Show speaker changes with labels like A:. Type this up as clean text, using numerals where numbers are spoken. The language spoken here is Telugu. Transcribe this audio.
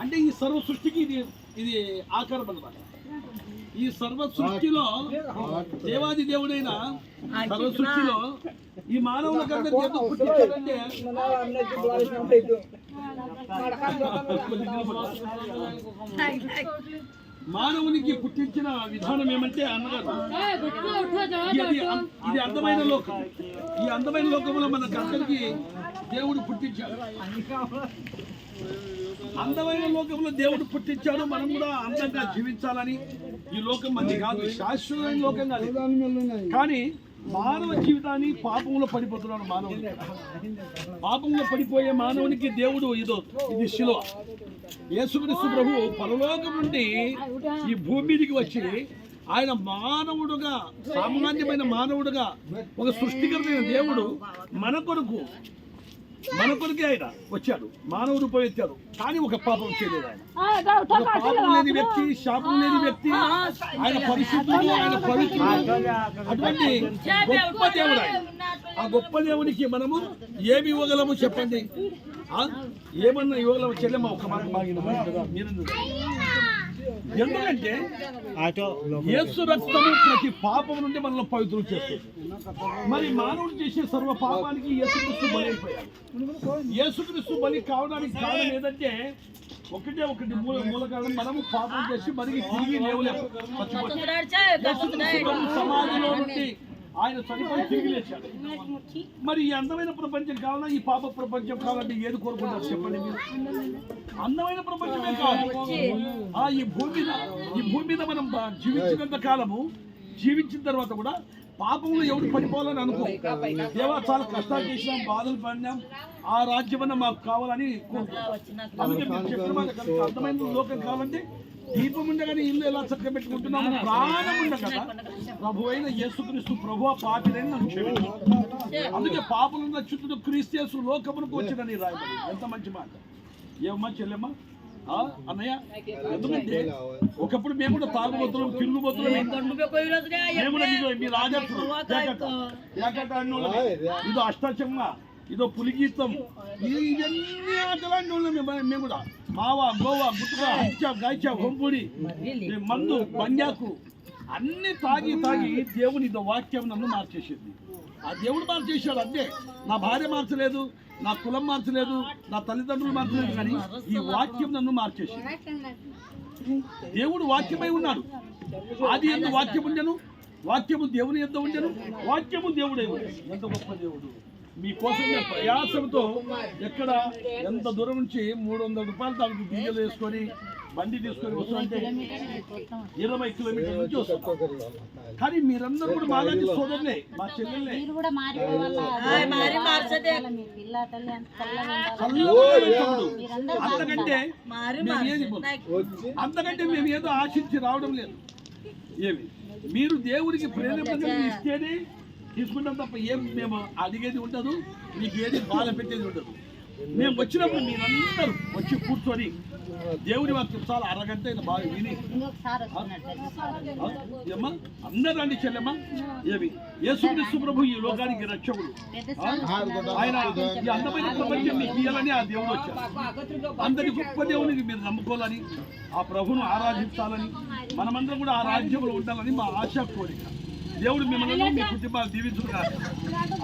A: అంటే ఈ సర్వ సృష్టికి ఇది ఆకారం అన్నమాట. ఈ సర్వ సృష్టిలో దేవాది దేవుడైన సర్వ సృష్టిలో ఈ మానవులకందరికీ ఎందుకు పుట్టించాడంటే మానవునికి పుట్టించిన విధానం ఏమంటే అన్నగారు ఇది అందమైన లోకం. ఈ అందమైన లోకంలో మనకు అందరికీ దేవుడు పుట్టించాడు. అందమైన లోకంలో దేవుడు పుట్టించాడు. మనం కూడా అందంగా జీవించాలని. ఈ లోకం మంది కాదు, శాశ్వతమైన లోకం కాదు. కానీ మానవ జీవితాన్ని పాపంలో పడిపోతున్నాడు మానవుడు. పాపంలో పడిపోయే మానవునికి దేవుడు ఇది శిలువ. యేసుక్రీస్తు ప్రభు పరలోకం నుండి ఈ భూమి మీదకి వచ్చి ఆయన మానవుడుగా, సామాన్యమైన మానవుడుగా, ఒక సృష్టికరమైన దేవుడు మన కొరకే ఆయన వచ్చాడు, మానవ రూపం ఎత్తాడు. కానీ ఒక పాపం చేయలేదు ఆయన. ఒక పాపం లేని వ్యక్తి, శాపం లేని వ్యక్తి, ఆయన పరిశుద్ధుడు, ఆయన పవిత్రుడు. అటువంటి గొప్ప దేవుడు ఆయన. ఆ గొప్ప దేవునికి మనము ఏమి ఇవ్వగలము చెప్పండి? ఏమన్నా ఇవ్వగలము? చెల్లెమ్మ ఒక మాట బాగిన మీరు. ఎందుకంటే యేసు రక్తము ప్రతి పాపం నుండి మనల్ని పవిత్రం చేస్తుంది. మరి మానవుడు చేసే సర్వ పాపానికి యేసుక్రీస్తు బలి అయిపోయాడు. యేసుక్రీస్తు బలి కావడానికి కారణం ఏదంటే ఒకటి మూల కారణం, మనము పాపం చేసి మనకి తిరిగి లేవలేము. సమాధిలో నుండి ఆయన చనిపోయి తిరిగి లేచాడు. మరి ఈ అందమైన ప్రపంచం కావాలా, ఈ పాప ప్రపంచం కావాలంటే ఏది కోరుకుంటారు చెప్పండి మీరు? అందమైన ప్రపంచమే కావాలి. ఈ భూమి మీద మనం జీవించినంత కాలము, జీవించిన తర్వాత కూడా పాపంలో ఎవరు పడిపోవాలని అనుకో. దేవా చాలా కష్టాలు చేసినాం, బాధలు పడినాం, ఆ రాజ్యం మాకు కావాలని అందుకే అందమైన లోకం కావాలంటే దీపం ఉండగానే ఇల్లు ఎలా చక్కగా పెట్టుకుంటున్నాము, ప్రాణం ఉండగా ప్రభు అయిన యేసుక్రీస్తు ప్రభు పాపిని నన్ను క్షమించు. అందుకే పాపలున్న చుట్టూ క్రీస్తు లోకమునకు వచ్చినని రాయబడి. ఎంత మంచి మాట. ఏమమ్మా చెల్లెమ్మా, అన్నయ్య? ఎందుకంటే ఒకప్పుడు మేము కూడా తాగుబోతున్నాం, తిరుగుబోతున్నాం. మీ రాజత్వం ఇదో అష్టాచమ్మ, ఇదో పులిగీతం, ఇవన్నీ ఆటలాంటి వాళ్ళం మేము కూడా. మావా, గోవా, గుట్కా, హంచా, గాయచా, కొంపుడి, మందు, బంజాకు అన్ని తాగి దేవుని వాక్యం నన్ను మార్చేసింది. ఆ దేవుడు మార్చేశాడు అంతే. నా భార్య మార్చలేదు, నా కులం మార్చలేదు, నా తల్లిదండ్రులు మార్చలేదు, కానీ ఈ వాక్యం నన్ను మార్చేసింది. దేవుడు వాక్యమై ఉన్నాడు. ఆది యందు వాక్యం ఉండెను, వాక్యము దేవుని యొద్ద ఉండెను, వాక్యము దేవుడై ఉండెను. ఎంత గొప్ప దేవుడు! మీకోసం ప్రయాసంతో ఎక్కడ ఎంత దూరం నుంచి 300 రూపాయలు దానికి డీజిల్ వేసుకొని బండి తీసుకొని వస్తుంటే 20 కిలోమీటర్ల నుంచి వస్తాం. కానీ మీరందరూ కూడా మాలాంటి సోదరులే, మా చెల్లెళ్ళే. అంతకంటే మేము ఏదో ఆశించి రావడం లేదు. ఏమి మీరు దేవుడికి ప్రేరేపణ ఇస్తేనే తీసుకుంటాం తప్ప ఏం మేము అడిగేది ఉండదు, మీకు ఏది బాధ పెట్టేది ఉండదు. మేము వచ్చినప్పుడు మీరందరూ వచ్చి కూర్చొని దేవుడి వాక్యం చాలా అరగంట బాగా విని ఏమ్మా అందరూ రండి చెల్లెమ్మా. ఏమి యేసుక్రీస్తు ప్రభు ఈ లోకానికి రక్షకుడు. ఆయన ఈ అందమైన ప్రపంచం మీకు ఇయ్యాలని ఆ దేవుడు వచ్చారు. అందరి గొప్ప దేవునికి మీరు నమ్ముకోవాలని, ఆ ప్రభును ఆరాధించాలని, మనమందరం కూడా ఆ రాజ్యంలో ఉండాలని మా ఆశ, కోరిక. దేవుడు మిమ్మల్ని మీ కుటుంబాలు దీవించుగా.